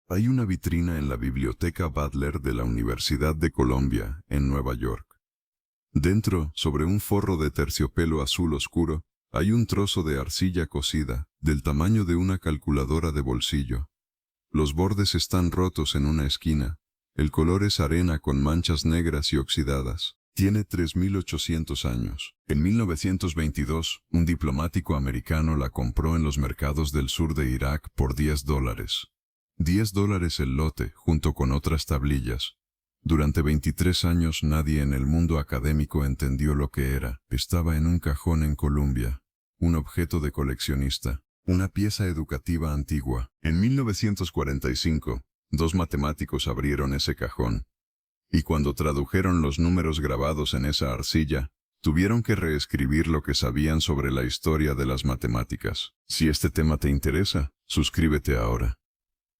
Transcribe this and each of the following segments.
Hay una vitrina en la Biblioteca Butler de la Universidad de Columbia, en Nueva York. Dentro, sobre un forro de terciopelo azul oscuro, hay un trozo de arcilla cocida, del tamaño de una calculadora de bolsillo. Los bordes están rotos en una esquina. El color es arena con manchas negras y oxidadas. Tiene 3.800 años. En 1922, un diplomático americano la compró en los mercados del sur de Irak por $10. $10 el lote, junto con otras tablillas. Durante 23 años nadie en el mundo académico entendió lo que era. Estaba en un cajón en Columbia. Un objeto de coleccionista. Una pieza educativa antigua. En 1945, dos matemáticos abrieron ese cajón. Y cuando tradujeron los números grabados en esa arcilla, tuvieron que reescribir lo que sabían sobre la historia de las matemáticas. Si este tema te interesa, suscríbete ahora.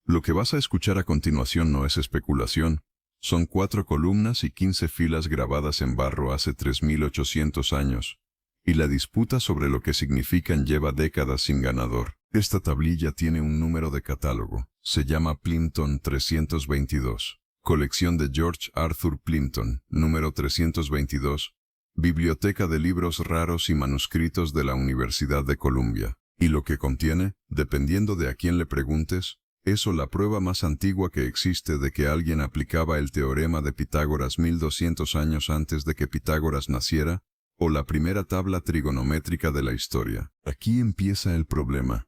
Lo que vas a escuchar a continuación no es especulación. Son 4 columnas y 15 filas grabadas en barro hace 3.800 años. Y la disputa sobre lo que significan lleva décadas sin ganador. Esta tablilla tiene un número de catálogo. Se llama Plimpton 322. Colección de George Arthur Plimpton, número 322. Biblioteca de libros raros y manuscritos de la Universidad de Columbia. Y lo que contiene, dependiendo de a quién le preguntes, es o la prueba más antigua que existe de que alguien aplicaba el teorema de Pitágoras 1200 años antes de que Pitágoras naciera, o la primera tabla trigonométrica de la historia. Aquí empieza el problema,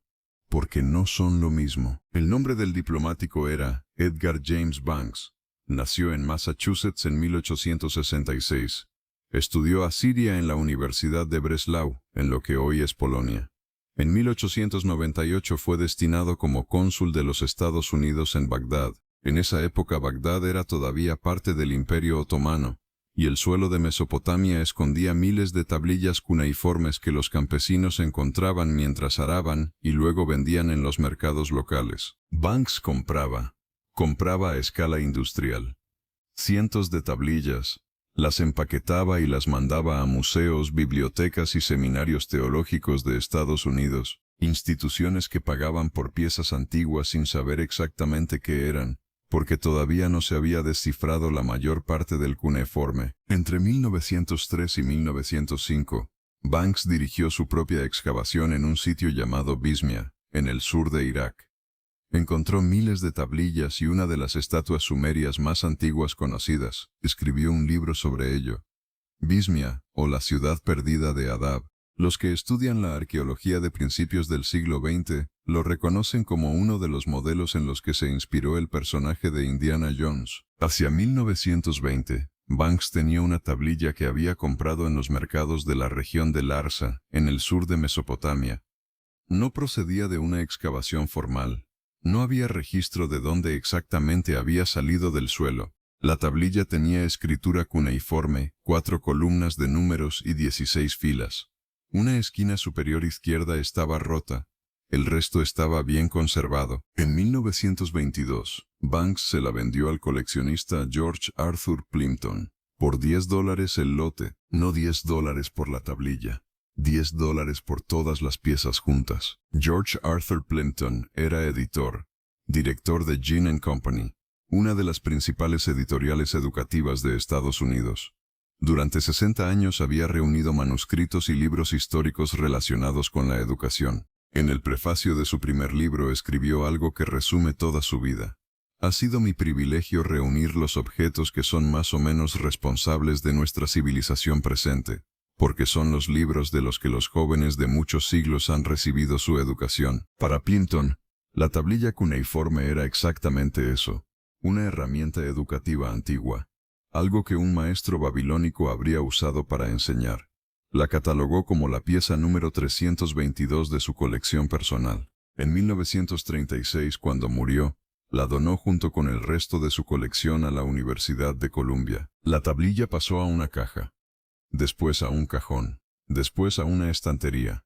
porque no son lo mismo. El nombre del diplomático era Edgar James Banks. Nació en Massachusetts en 1866. Estudió asiria en la Universidad de Breslau, en lo que hoy es Polonia. En 1898 fue destinado como cónsul de los Estados Unidos en Bagdad. En esa época Bagdad era todavía parte del Imperio Otomano, y el suelo de Mesopotamia escondía miles de tablillas cuneiformes que los campesinos encontraban mientras araban y luego vendían en los mercados locales. Banks compraba a escala industrial. Cientos de tablillas, las empaquetaba y las mandaba a museos, bibliotecas y seminarios teológicos de Estados Unidos, instituciones que pagaban por piezas antiguas sin saber exactamente qué eran, porque todavía no se había descifrado la mayor parte del cuneiforme. Entre 1903 y 1905, Banks dirigió su propia excavación en un sitio llamado Bismia, en el sur de Irak. Encontró miles de tablillas y una de las estatuas sumerias más antiguas conocidas. Escribió un libro sobre ello. Bismia, o la ciudad perdida de Adab. Los que estudian la arqueología de principios del siglo XX lo reconocen como uno de los modelos en los que se inspiró el personaje de Indiana Jones. Hacia 1920, Banks tenía una tablilla que había comprado en los mercados de la región de Larsa, en el sur de Mesopotamia. No procedía de una excavación formal. No había registro de dónde exactamente había salido del suelo. La tablilla tenía escritura cuneiforme, 4 columnas de números y 16 filas. Una esquina superior izquierda estaba rota. El resto estaba bien conservado. En 1922, Banks se la vendió al coleccionista George Arthur Plimpton por $10 el lote, no $10 por la tablilla. $10 por todas las piezas juntas. George Arthur Plimpton era editor, director de Ginn & Company, una de las principales editoriales educativas de Estados Unidos. Durante 60 años había reunido manuscritos y libros históricos relacionados con la educación. En el prefacio de su primer libro escribió algo que resume toda su vida. Ha sido mi privilegio reunir los objetos que son más o menos responsables de nuestra civilización presente, porque son los libros de los que los jóvenes de muchos siglos han recibido su educación. Para Plimpton, la tablilla cuneiforme era exactamente eso, una herramienta educativa antigua, algo que un maestro babilónico habría usado para enseñar. La catalogó como la pieza número 322 de su colección personal. En 1936, cuando murió, la donó junto con el resto de su colección a la Universidad de Columbia. La tablilla pasó a una caja, después a un cajón, después a una estantería.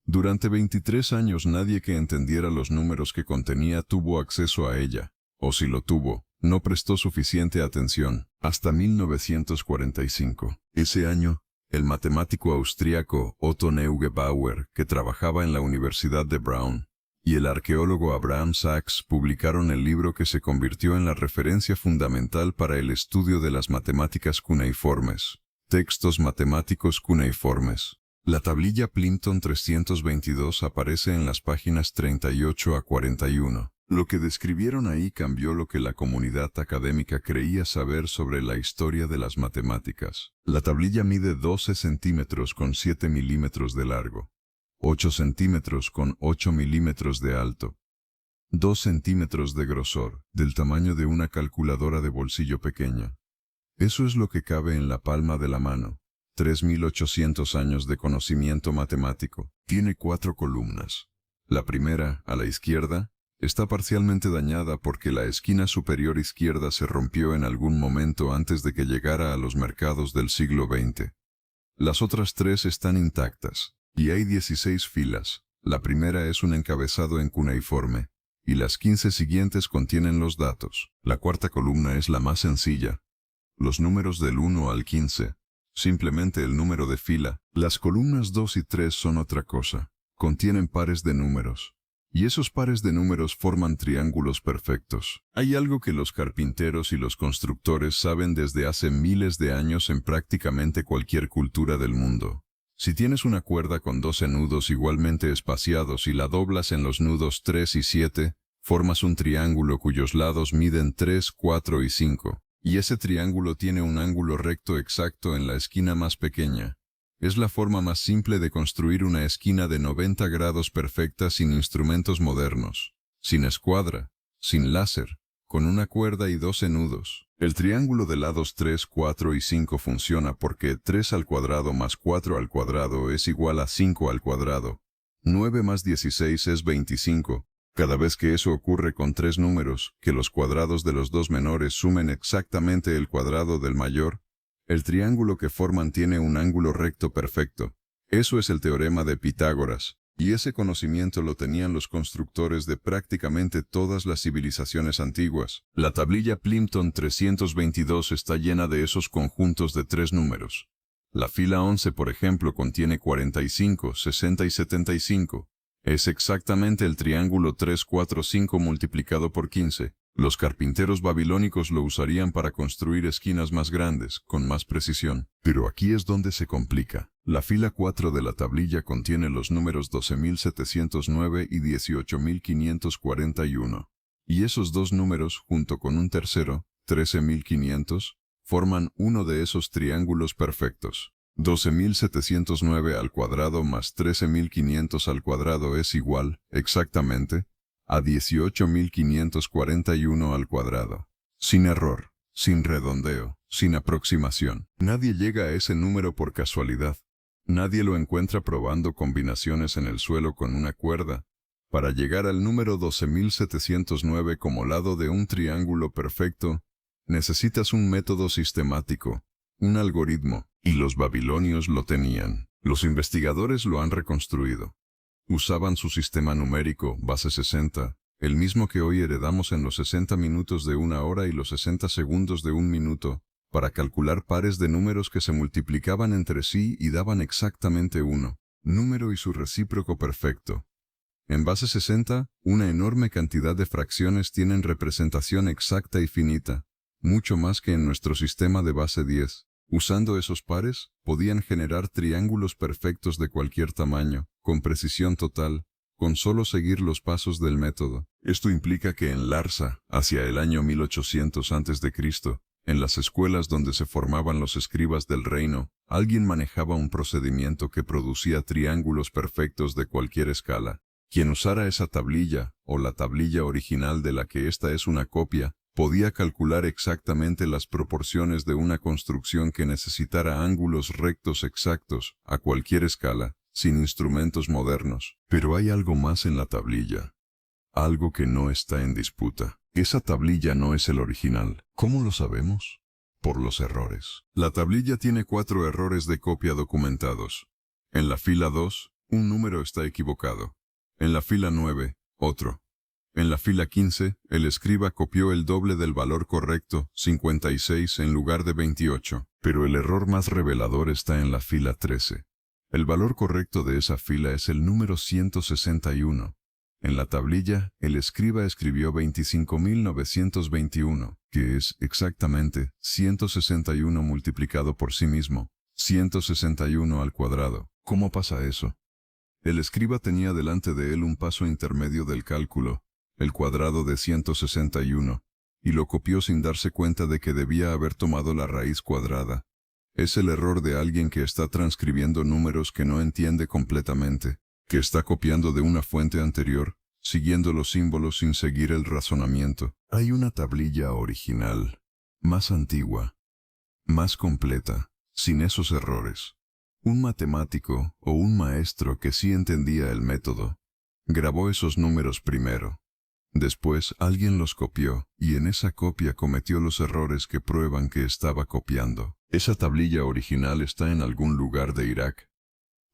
Durante 23 años nadie que entendiera los números que contenía tuvo acceso a ella, o si lo tuvo, no prestó suficiente atención, hasta 1945. Ese año, el matemático austriaco Otto Neugebauer, que trabajaba en la Universidad de Brown, y el arqueólogo Abraham Sachs publicaron el libro que se convirtió en la referencia fundamental para el estudio de las matemáticas cuneiformes. Textos matemáticos cuneiformes. La tablilla Plimpton 322 aparece en las páginas 38 a 41. Lo que describieron ahí cambió lo que la comunidad académica creía saber sobre la historia de las matemáticas. La tablilla mide 12 centímetros con 7 milímetros de largo, 8 centímetros con 8 milímetros de alto, 2 centímetros de grosor, del tamaño de una calculadora de bolsillo pequeña. Eso es lo que cabe en la palma de la mano. 3.800 años de conocimiento matemático. Tiene 4 columnas. La primera, a la izquierda, está parcialmente dañada porque la esquina superior izquierda se rompió en algún momento antes de que llegara a los mercados del siglo XX. Las otras 3 están intactas, y hay 16 filas. La primera es un encabezado en cuneiforme, y las 15 siguientes contienen los datos. La cuarta columna es la más sencilla. Los números del 1 al 15. Simplemente el número de fila. Las columnas 2 y 3 son otra cosa. Contienen pares de números. Y esos pares de números forman triángulos perfectos. Hay algo que los carpinteros y los constructores saben desde hace miles de años en prácticamente cualquier cultura del mundo. Si tienes una cuerda con 12 nudos igualmente espaciados y la doblas en los nudos 3 y 7, formas un triángulo cuyos lados miden 3, 4 y 5. Y ese triángulo tiene un ángulo recto exacto en la esquina más pequeña. Es la forma más simple de construir una esquina de 90 grados perfecta sin instrumentos modernos, sin escuadra, sin láser, con una cuerda y 12 nudos. El triángulo de lados 3, 4 y 5 funciona porque 3 al cuadrado más 4 al cuadrado es igual a 5 al cuadrado. 9 más 16 es 25. Cada vez que eso ocurre con 3 números, que los cuadrados de los dos menores sumen exactamente el cuadrado del mayor, el triángulo que forman tiene un ángulo recto perfecto. Eso es el teorema de Pitágoras, y ese conocimiento lo tenían los constructores de prácticamente todas las civilizaciones antiguas. La tablilla Plimpton 322 está llena de esos conjuntos de 3 números. La fila 11, por ejemplo, contiene 45, 60 y 75. Es exactamente el triángulo 3, 4, 5 multiplicado por 15. Los carpinteros babilónicos lo usarían para construir esquinas más grandes, con más precisión. Pero aquí es donde se complica. La fila 4 de la tablilla contiene los números 12.709 y 18.541. Y esos dos números, junto con un tercero, 13.500, forman uno de esos triángulos perfectos. 12.709 al cuadrado más 13.500 al cuadrado es igual, exactamente, a 18.541 al cuadrado. Sin error, sin redondeo, sin aproximación. Nadie llega a ese número por casualidad. Nadie lo encuentra probando combinaciones en el suelo con una cuerda. Para llegar al número 12.709 como lado de un triángulo perfecto, necesitas un método sistemático, un algoritmo, y los babilonios lo tenían. Los investigadores lo han reconstruido. Usaban su sistema numérico, base 60, el mismo que hoy heredamos en los 60 minutos de una hora y los 60 segundos de un minuto, para calcular pares de números que se multiplicaban entre sí y daban exactamente uno, número y su recíproco perfecto. En base 60, una enorme cantidad de fracciones tienen representación exacta y finita, mucho más que en nuestro sistema de base 10. Usando esos pares, podían generar triángulos perfectos de cualquier tamaño, con precisión total, con solo seguir los pasos del método. Esto implica que en Larsa, hacia el año 1800 a.C., en las escuelas donde se formaban los escribas del reino, alguien manejaba un procedimiento que producía triángulos perfectos de cualquier escala. Quien usara esa tablilla, o la tablilla original de la que esta es una copia, podía calcular exactamente las proporciones de una construcción que necesitara ángulos rectos exactos, a cualquier escala, sin instrumentos modernos. Pero hay algo más en la tablilla. Algo que no está en disputa. Esa tablilla no es el original. ¿Cómo lo sabemos? Por los errores. La tablilla tiene 4 errores de copia documentados. En la fila 2, un número está equivocado. En la fila 9, otro. En la fila 15, el escriba copió el doble del valor correcto, 56 en lugar de 28. Pero el error más revelador está en la fila 13. El valor correcto de esa fila es el número 161. En la tablilla, el escriba escribió 25.921, que es exactamente 161 multiplicado por sí mismo, 161 al cuadrado. ¿Cómo pasa eso? El escriba tenía delante de él un paso intermedio del cálculo, el cuadrado de 161, y lo copió sin darse cuenta de que debía haber tomado la raíz cuadrada. Es el error de alguien que está transcribiendo números que no entiende completamente, que está copiando de una fuente anterior, siguiendo los símbolos sin seguir el razonamiento. Hay una tablilla original, más antigua, más completa, sin esos errores. Un matemático o un maestro que sí entendía el método, grabó esos números primero. Después alguien los copió, y en esa copia cometió los errores que prueban que estaba copiando. Esa tablilla original está en algún lugar de Irak.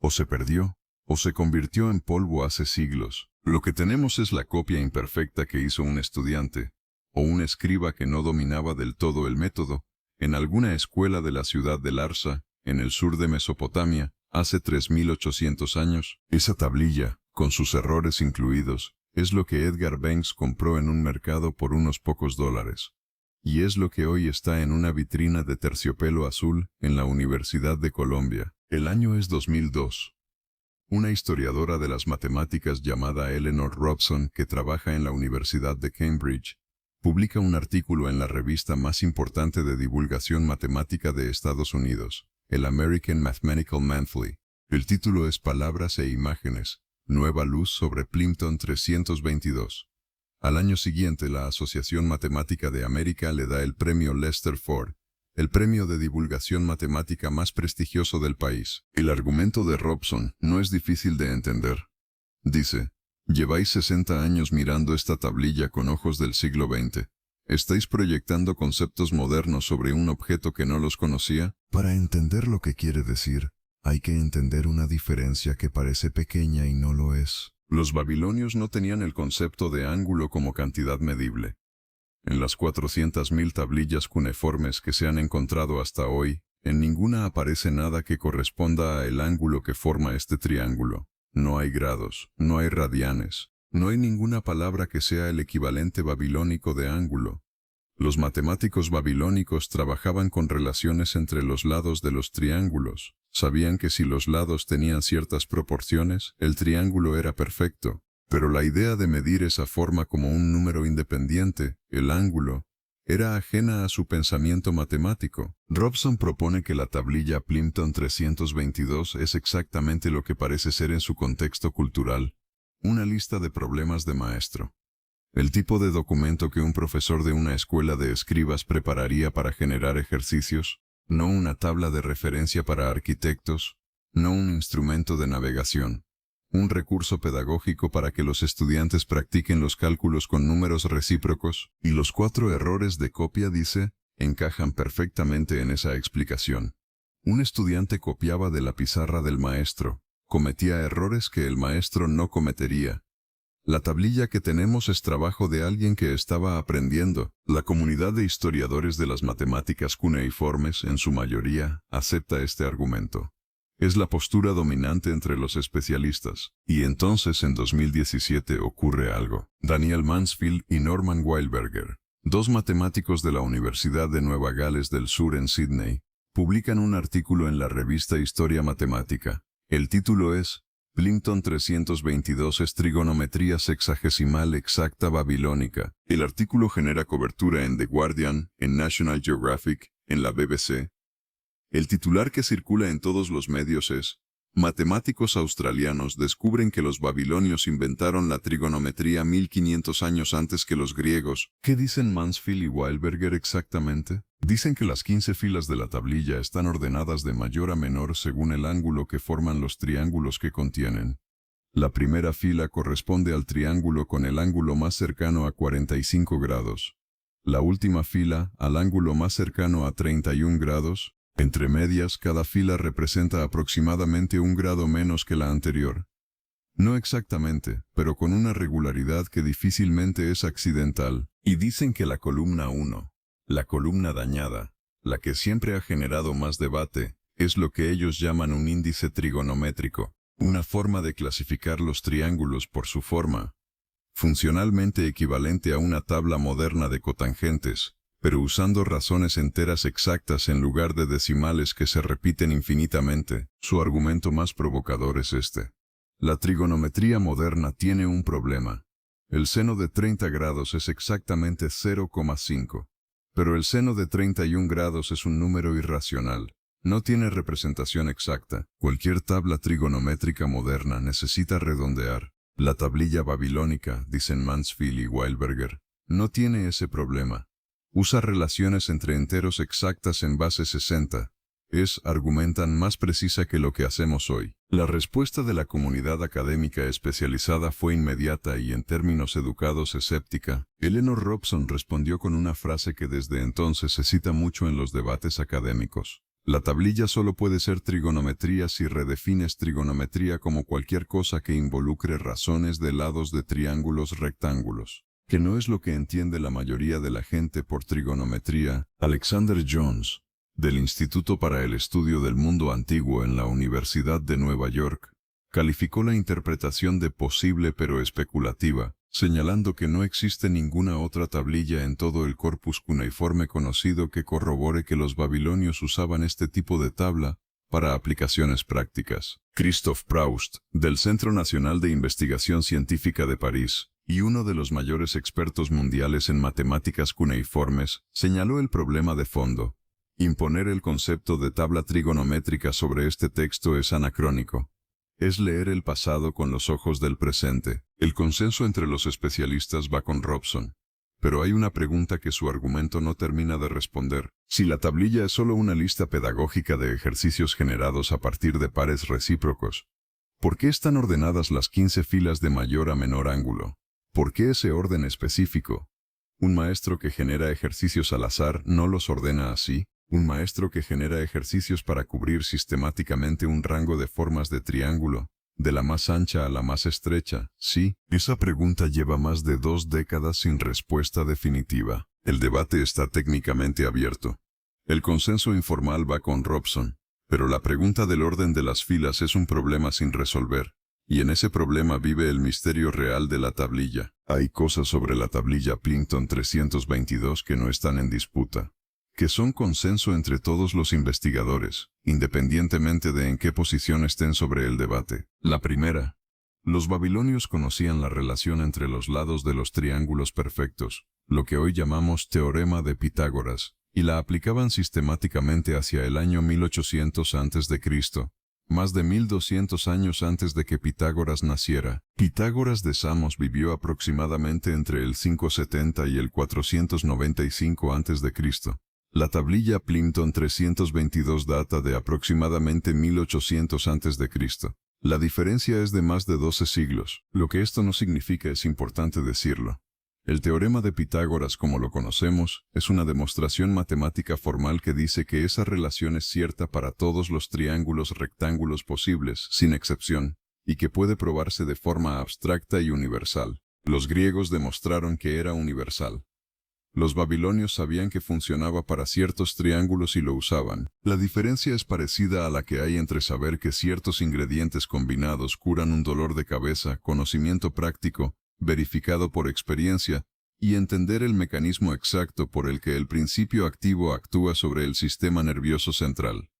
O se perdió, o se convirtió en polvo hace siglos. Lo que tenemos es la copia imperfecta que hizo un estudiante, o un escriba que no dominaba del todo el método, en alguna escuela de la ciudad de Larsa, en el sur de Mesopotamia, hace 3.800 años. Esa tablilla, con sus errores incluidos, es lo que Edgar Banks compró en un mercado por unos pocos dólares. Y es lo que hoy está en una vitrina de terciopelo azul en la Universidad de Colombia. El año es 2002. Una historiadora de las matemáticas llamada Eleanor Robson, que trabaja en la Universidad de Cambridge, publica un artículo en la revista más importante de divulgación matemática de Estados Unidos, el American Mathematical Monthly. El título es Palabras e Imágenes, nueva luz sobre Plimpton 322. Al año siguiente, la Asociación Matemática de América le da el premio Lester Ford, el premio de divulgación matemática más prestigioso del país. El argumento de Robson no es difícil de entender. Dice, lleváis 60 años mirando esta tablilla con ojos del siglo XX. ¿Estáis proyectando conceptos modernos sobre un objeto que no los conocía? Para entender lo que quiere decir, hay que entender una diferencia que parece pequeña y no lo es. Los babilonios no tenían el concepto de ángulo como cantidad medible. En las 400.000 tablillas cuneiformes que se han encontrado hasta hoy, en ninguna aparece nada que corresponda a el ángulo que forma este triángulo. No hay grados, no hay radianes, no hay ninguna palabra que sea el equivalente babilónico de ángulo. Los matemáticos babilónicos trabajaban con relaciones entre los lados de los triángulos. Sabían que si los lados tenían ciertas proporciones, el triángulo era perfecto. Pero la idea de medir esa forma como un número independiente, el ángulo, era ajena a su pensamiento matemático. Robson propone que la tablilla Plimpton 322 es exactamente lo que parece ser en su contexto cultural, una lista de problemas de maestro. El tipo de documento que un profesor de una escuela de escribas prepararía para generar ejercicios, no una tabla de referencia para arquitectos, no un instrumento de navegación. Un recurso pedagógico para que los estudiantes practiquen los cálculos con números recíprocos, y los 4 errores de copia, dice, encajan perfectamente en esa explicación. Un estudiante copiaba de la pizarra del maestro, cometía errores que el maestro no cometería. La tablilla que tenemos es trabajo de alguien que estaba aprendiendo. La comunidad de historiadores de las matemáticas cuneiformes, en su mayoría, acepta este argumento. Es la postura dominante entre los especialistas. Y entonces en 2017 ocurre algo. Daniel Mansfield y Norman Wildberger, 2 matemáticos de la Universidad de Nueva Gales del Sur en Sydney, publican un artículo en la revista Historia Matemática. El título es Plimpton 322 es trigonometría sexagesimal exacta babilónica. El artículo genera cobertura en The Guardian, en National Geographic, en la BBC. El titular que circula en todos los medios es: Matemáticos australianos descubren que los babilonios inventaron la trigonometría 1500 años antes que los griegos. ¿Qué dicen Mansfield y Wildberger exactamente? Dicen que las 15 filas de la tablilla están ordenadas de mayor a menor según el ángulo que forman los triángulos que contienen. La primera fila corresponde al triángulo con el ángulo más cercano a 45 grados. La última fila al ángulo más cercano a 31 grados. Entre medias, cada fila representa aproximadamente 1 grado menos que la anterior. No exactamente, pero con una regularidad que difícilmente es accidental. Y dicen que la columna 1, la columna dañada, la que siempre ha generado más debate, es lo que ellos llaman un índice trigonométrico, una forma de clasificar los triángulos por su forma. funcionalmente equivalente a una tabla moderna de cotangentes, pero usando razones enteras exactas en lugar de decimales que se repiten infinitamente. Su argumento más provocador es este. La trigonometría moderna tiene un problema. El seno de 30 grados es exactamente 0,5, pero el seno de 31 grados es un número irracional. No tiene representación exacta. Cualquier tabla trigonométrica moderna necesita redondear. La tablilla babilónica, dicen Mansfield y Weilberger, no tiene ese problema. Usa relaciones entre enteros exactas en base 60. Argumentan, más precisa que lo que hacemos hoy. La respuesta de la comunidad académica especializada fue inmediata y en términos educados escéptica. Eleanor Robson respondió con una frase que desde entonces se cita mucho en los debates académicos. La tablilla solo puede ser trigonometría si redefines trigonometría como cualquier cosa que involucre razones de lados de triángulos rectángulos, que no es lo que entiende la mayoría de la gente por trigonometría. Alexander Jones, del Instituto para el Estudio del Mundo Antiguo en la Universidad de Nueva York, calificó la interpretación de posible pero especulativa, señalando que no existe ninguna otra tablilla en todo el corpus cuneiforme conocido que corrobore que los babilonios usaban este tipo de tabla para aplicaciones prácticas. Christoph Proust, del Centro Nacional de Investigación Científica de París, y uno de los mayores expertos mundiales en matemáticas cuneiformes, señaló el problema de fondo. Imponer el concepto de tabla trigonométrica sobre este texto es anacrónico. Es leer el pasado con los ojos del presente. El consenso entre los especialistas va con Robson. Pero hay una pregunta que su argumento no termina de responder. Si la tablilla es solo una lista pedagógica de ejercicios generados a partir de pares recíprocos, ¿por qué están ordenadas las 15 filas de mayor a menor ángulo? ¿Por qué ese orden específico? Un maestro que genera ejercicios al azar no los ordena así. Un maestro que genera ejercicios para cubrir sistemáticamente un rango de formas de triángulo, de la más ancha a la más estrecha, sí. Esa pregunta lleva más de 2 décadas sin respuesta definitiva. El debate está técnicamente abierto. El consenso informal va con Robson, pero la pregunta del orden de las filas es un problema sin resolver, y en ese problema vive el misterio real de la tablilla. Hay cosas sobre la tablilla Plimpton 322 que no están en disputa, que son consenso entre todos los investigadores, independientemente de en qué posición estén sobre el debate. La primera, los babilonios conocían la relación entre los lados de los triángulos perfectos, lo que hoy llamamos teorema de Pitágoras, y la aplicaban sistemáticamente hacia el año 1800 a.C., más de 1200 años antes de que Pitágoras naciera. Pitágoras de Samos vivió aproximadamente entre el 570 y el 495 a.C. La tablilla Plimpton 322 data de aproximadamente 1800 a.C. La diferencia es de más de 12 siglos. Lo que esto no significa es importante decirlo. El teorema de Pitágoras, como lo conocemos, es una demostración matemática formal que dice que esa relación es cierta para todos los triángulos rectángulos posibles, sin excepción, y que puede probarse de forma abstracta y universal. Los griegos demostraron que era universal. Los babilonios sabían que funcionaba para ciertos triángulos y lo usaban. La diferencia es parecida a la que hay entre saber que ciertos ingredientes combinados curan un dolor de cabeza, conocimiento práctico, verificado por experiencia, y entender el mecanismo exacto por el que el principio activo actúa sobre el sistema nervioso central.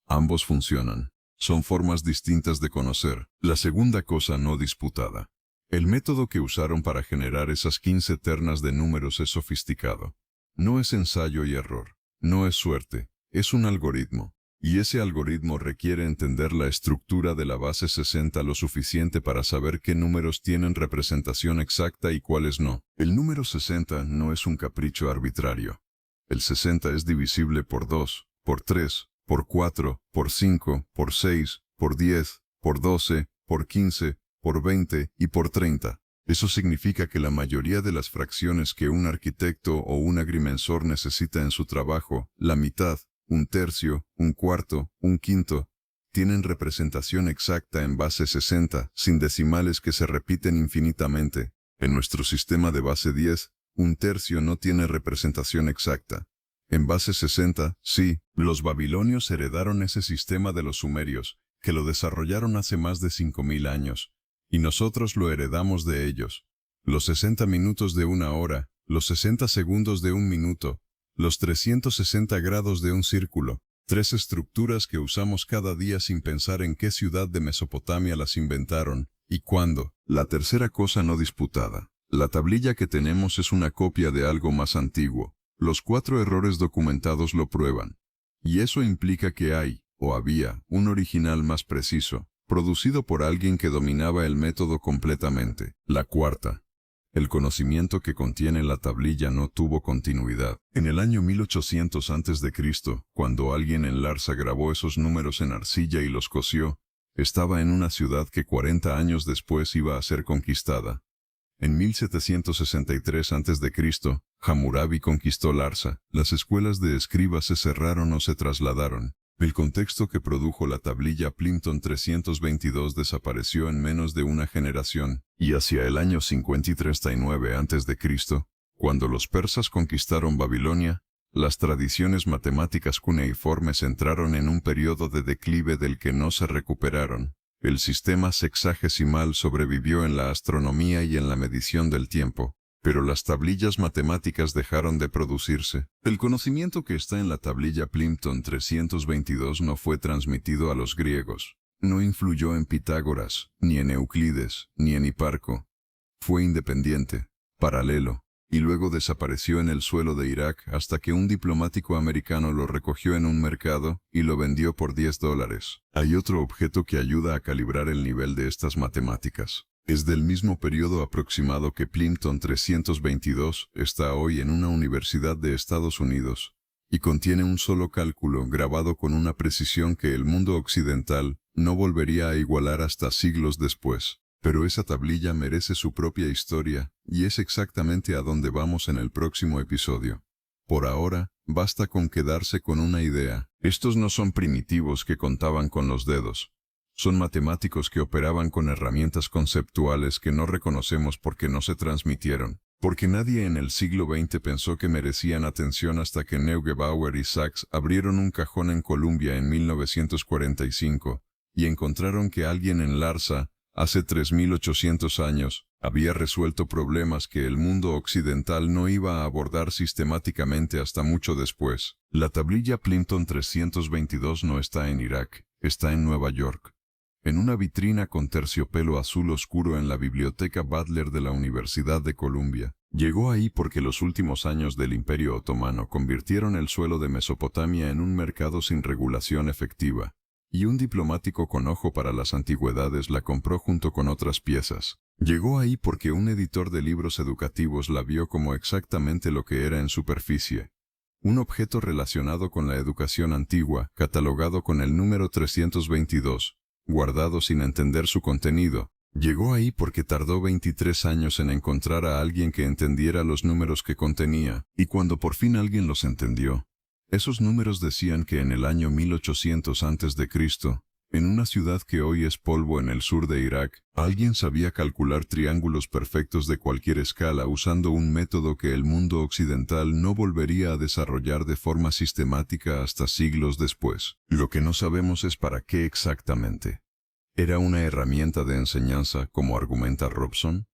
Ambos funcionan. Son formas distintas de conocer. La segunda cosa no disputada. El método que usaron para generar esas 15 ternas de números es sofisticado. No es ensayo y error. No es suerte. Es un algoritmo. Y ese algoritmo requiere entender la estructura de la base 60 lo suficiente para saber qué números tienen representación exacta y cuáles no. El número 60 no es un capricho arbitrario. El 60 es divisible por 2, por 3, por 4, por 5, por 6, por 10, por 12, por 15, por 20 y por 30. Eso significa que la mayoría de las fracciones que un arquitecto o un agrimensor necesita en su trabajo, la mitad, un tercio, un cuarto, un quinto, tienen representación exacta en base 60, sin decimales que se repiten infinitamente. En nuestro sistema de base 10, un tercio no tiene representación exacta. En base 60, sí, los babilonios heredaron ese sistema de los sumerios, que lo desarrollaron hace más de 5000 años. Y nosotros lo heredamos de ellos. los 60 minutos de una hora, los 60 segundos de un minuto, los 360 grados de un círculo. 3 estructuras que usamos cada día sin pensar en qué ciudad de Mesopotamia las inventaron y cuándo. La tercera cosa no disputada. La tablilla que tenemos es una copia de algo más antiguo. Los 4 errores documentados lo prueban. Y eso implica que hay, o había, un original más preciso, producido por alguien que dominaba el método completamente. La cuarta. El conocimiento que contiene la tablilla no tuvo continuidad. En el año 1800 a.C., cuando alguien en Larsa grabó esos números en arcilla y los cosió, estaba en una ciudad que 40 años después iba a ser conquistada. En 1763 a.C., Hammurabi conquistó Larsa. Las escuelas de escribas se cerraron o se trasladaron. El contexto que produjo la tablilla Plimpton 322 desapareció en menos de una generación, y hacia el año 5039 a.C., cuando los persas conquistaron Babilonia, las tradiciones matemáticas cuneiformes entraron en un periodo de declive del que no se recuperaron. El sistema sexagesimal sobrevivió en la astronomía y en la medición del tiempo, pero las tablillas matemáticas dejaron de producirse. El conocimiento que está en la tablilla Plimpton 322 no fue transmitido a los griegos. No influyó en Pitágoras, ni en Euclides, ni en Hiparco. Fue independiente, paralelo, y luego desapareció en el suelo de Irak hasta que un diplomático americano lo recogió en un mercado y lo vendió por $10. Hay otro objeto que ayuda a calibrar el nivel de estas matemáticas. Es del mismo periodo aproximado que Plimpton 322, está hoy en una universidad de Estados Unidos, y contiene un solo cálculo grabado con una precisión que el mundo occidental no volvería a igualar hasta siglos después. Pero esa tablilla merece su propia historia, y es exactamente a donde vamos en el próximo episodio. Por ahora, basta con quedarse con una idea. Estos no son primitivos que contaban con los dedos. Son matemáticos que operaban con herramientas conceptuales que no reconocemos porque no se transmitieron. Porque nadie en el siglo XX pensó que merecían atención hasta que Neugebauer y Sachs abrieron un cajón en Columbia en 1945 y encontraron que alguien en Larsa, hace 3800 años, había resuelto problemas que el mundo occidental no iba a abordar sistemáticamente hasta mucho después. La tablilla Plimpton 322 no está en Irak, está en Nueva York. En una vitrina con terciopelo azul oscuro en la biblioteca Butler de la Universidad de Columbia. Llegó ahí porque los últimos años del Imperio Otomano convirtieron el suelo de Mesopotamia en un mercado sin regulación efectiva, y un diplomático con ojo para las antigüedades la compró junto con otras piezas. Llegó ahí porque un editor de libros educativos la vio como exactamente lo que era en superficie. Un objeto relacionado con la educación antigua, catalogado con el número 322. Guardado sin entender su contenido. Llegó ahí porque tardó 23 años en encontrar a alguien que entendiera los números que contenía, y cuando por fin alguien los entendió, esos números decían que en el año 1800 a.C., en una ciudad que hoy es polvo en el sur de Irak, alguien sabía calcular triángulos perfectos de cualquier escala usando un método que el mundo occidental no volvería a desarrollar de forma sistemática hasta siglos después. Lo que no sabemos es para qué exactamente. ¿Era una herramienta de enseñanza, como argumenta Robson?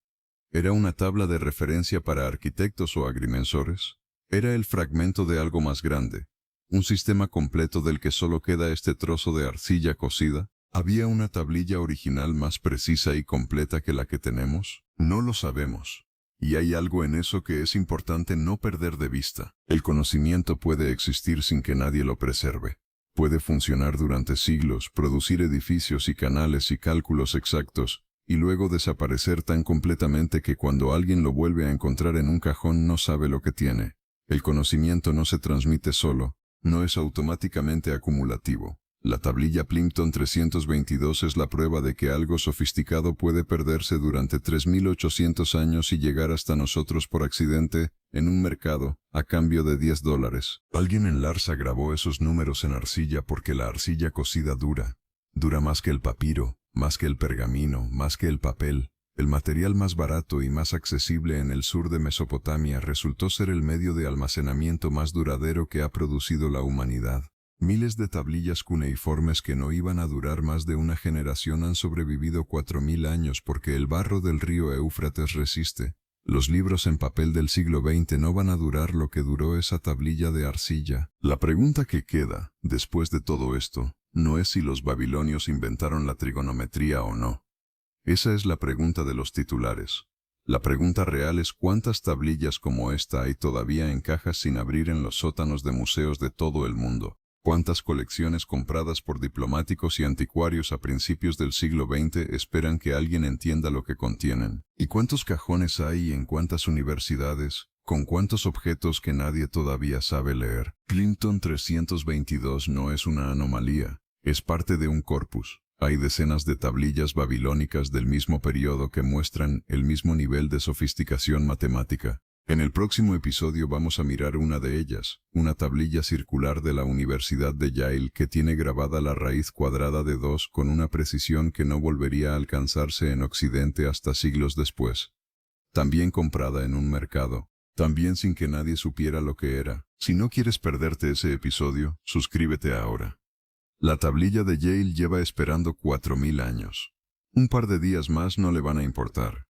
¿Era una tabla de referencia para arquitectos o agrimensores? ¿Era el fragmento de algo más grande? ¿Un sistema completo del que solo queda este trozo de arcilla cocida? ¿Había una tablilla original más precisa y completa que la que tenemos? No lo sabemos. Y hay algo en eso que es importante no perder de vista. El conocimiento puede existir sin que nadie lo preserve. Puede funcionar durante siglos, producir edificios y canales y cálculos exactos, y luego desaparecer tan completamente que cuando alguien lo vuelve a encontrar en un cajón no sabe lo que tiene. El conocimiento no se transmite solo, no es automáticamente acumulativo. La tablilla Plimpton 322 es la prueba de que algo sofisticado puede perderse durante 3800 años y llegar hasta nosotros por accidente, en un mercado, a cambio de $10. Alguien en Larsa grabó esos números en arcilla porque la arcilla cocida dura más que el papiro, más que el pergamino, más que el papel. El material más barato y más accesible en el sur de Mesopotamia resultó ser el medio de almacenamiento más duradero que ha producido la humanidad. Miles de tablillas cuneiformes que no iban a durar más de una generación han sobrevivido 4000 años porque el barro del río Éufrates resiste. Los libros en papel del siglo XX no van a durar lo que duró esa tablilla de arcilla. La pregunta que queda, después de todo esto, no es si los babilonios inventaron la trigonometría o no. Esa es la pregunta de los titulares. La pregunta real es cuántas tablillas como esta hay todavía en cajas sin abrir en los sótanos de museos de todo el mundo. ¿Cuántas colecciones compradas por diplomáticos y anticuarios a principios del siglo XX esperan que alguien entienda lo que contienen? ¿Y cuántos cajones hay en cuántas universidades, con cuántos objetos que nadie todavía sabe leer? Clinton 322 no es una anomalía, es parte de un corpus. Hay decenas de tablillas babilónicas del mismo periodo que muestran el mismo nivel de sofisticación matemática. En el próximo episodio vamos a mirar una de ellas, una tablilla circular de la Universidad de Yale que tiene grabada la raíz cuadrada de 2 con una precisión que no volvería a alcanzarse en Occidente hasta siglos después. También comprada en un mercado, también sin que nadie supiera lo que era. Si no quieres perderte ese episodio, suscríbete ahora. La tablilla de Yale lleva esperando 4000 años. Un par de días más no le van a importar.